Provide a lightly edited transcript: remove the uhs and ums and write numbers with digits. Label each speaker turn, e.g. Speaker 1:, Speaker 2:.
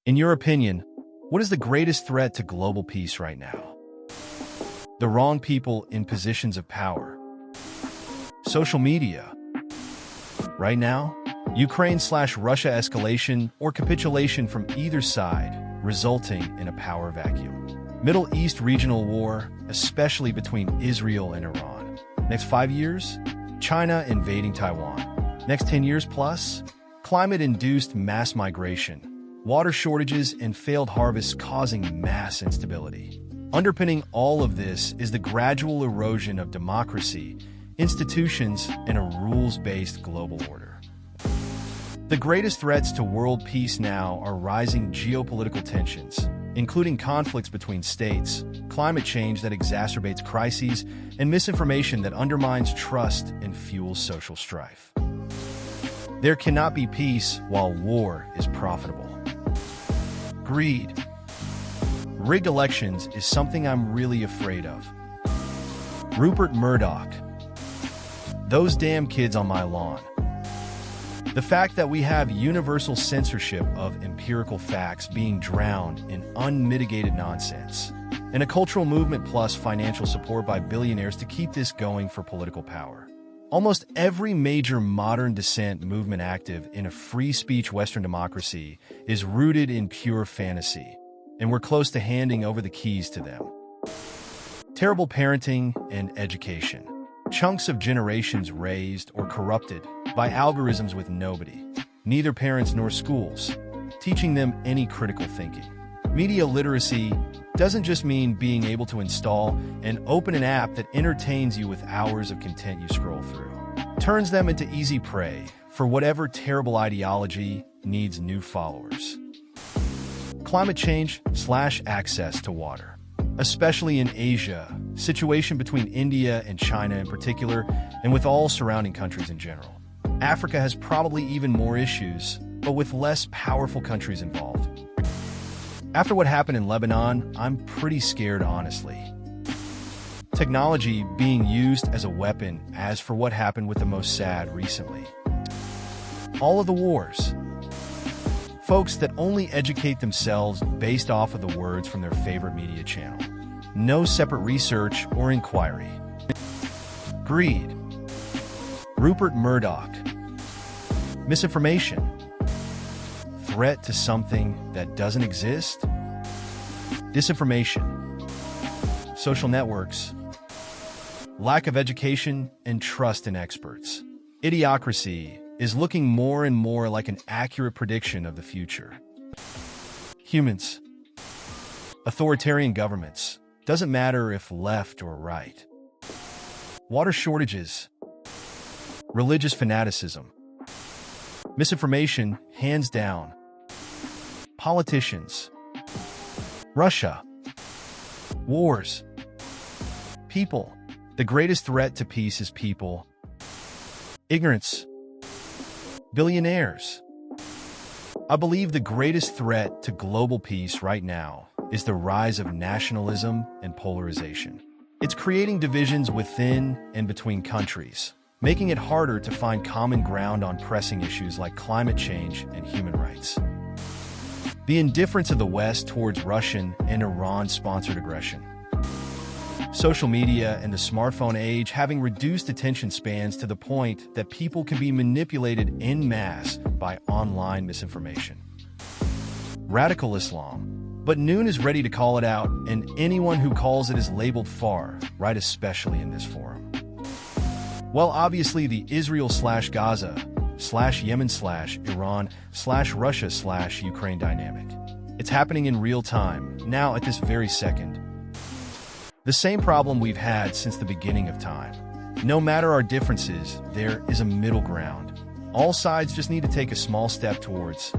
Speaker 1: In your opinion, what is the greatest threat to global peace right now? The wrong people in positions of power. Social media. Right now, Ukraine/Russia escalation or capitulation from either side, resulting in a power vacuum. Middle East regional war, especially between Israel and Iran. Next 5 years, China invading Taiwan. Next 10 years plus, climate-induced mass migration, water shortages and failed harvests causing mass instability. Underpinning all of this is the gradual erosion of democracy, institutions, and a rules-based global order. The greatest threats to world peace now are rising geopolitical tensions, including conflicts between states, climate change that exacerbates crises, and misinformation that undermines trust and fuels social strife. There cannot be peace while war is profitable. Greed. Rigged elections is something I'm really afraid of. Rupert Murdoch. Those damn kids on my lawn. The fact that we have universal censorship of empirical facts being drowned in unmitigated nonsense, and a cultural movement plus financial support by billionaires to keep this going for political power. Almost every major modern dissent movement active in a free speech Western democracy is rooted in pure fantasy, and we're close to handing over the keys to them. Terrible parenting and education. Chunks of generations raised or corrupted by algorithms with nobody, neither parents nor schools, teaching them any critical thinking. Media literacy doesn't just mean being able to install and open an app that entertains you with hours of content you scroll through. Turns them into easy prey for whatever terrible ideology needs new followers. Climate change/access to water. Especially in Asia, situation between India and China in particular, and with all surrounding countries in general. Africa has probably even more issues, but with less powerful countries involved. After what happened in Lebanon, I'm pretty scared, honestly. Technology being used as a weapon, as for what happened with the Mossad recently. All of the wars. Folks that only educate themselves based off of the words from their favorite media channel. No separate research or inquiry. Greed. Rupert Murdoch. Misinformation. Threat to something that doesn't exist. Disinformation. Social networks. Lack of education and trust in experts. Idiocracy is looking more and more like an accurate prediction of the future. Humans. Authoritarian governments. Doesn't matter if left or right. Water shortages. Religious fanaticism. Misinformation, hands down. Politicians. Russia. Wars. People. The greatest threat to peace is people. Ignorance. Billionaires. I believe the greatest threat to global peace right now is the rise of nationalism and polarization. It's creating divisions within and between countries, making it harder to find common ground on pressing issues like climate change and human rights. The indifference of the West towards Russian and Iran-sponsored aggression. Social media and the smartphone age having reduced attention spans to the point that people can be manipulated en masse by online misinformation. Radical Islam. But Noon is ready to call it out, and anyone who calls it is labeled far right, especially in this forum. Well, obviously the Israel/Gaza/Yemen/Iran/Russia/Ukraine dynamic. It's happening in real time, now at this very second. The same problem we've had since the beginning of time. No matter our differences, there is a middle ground. All sides just need to take a small step towards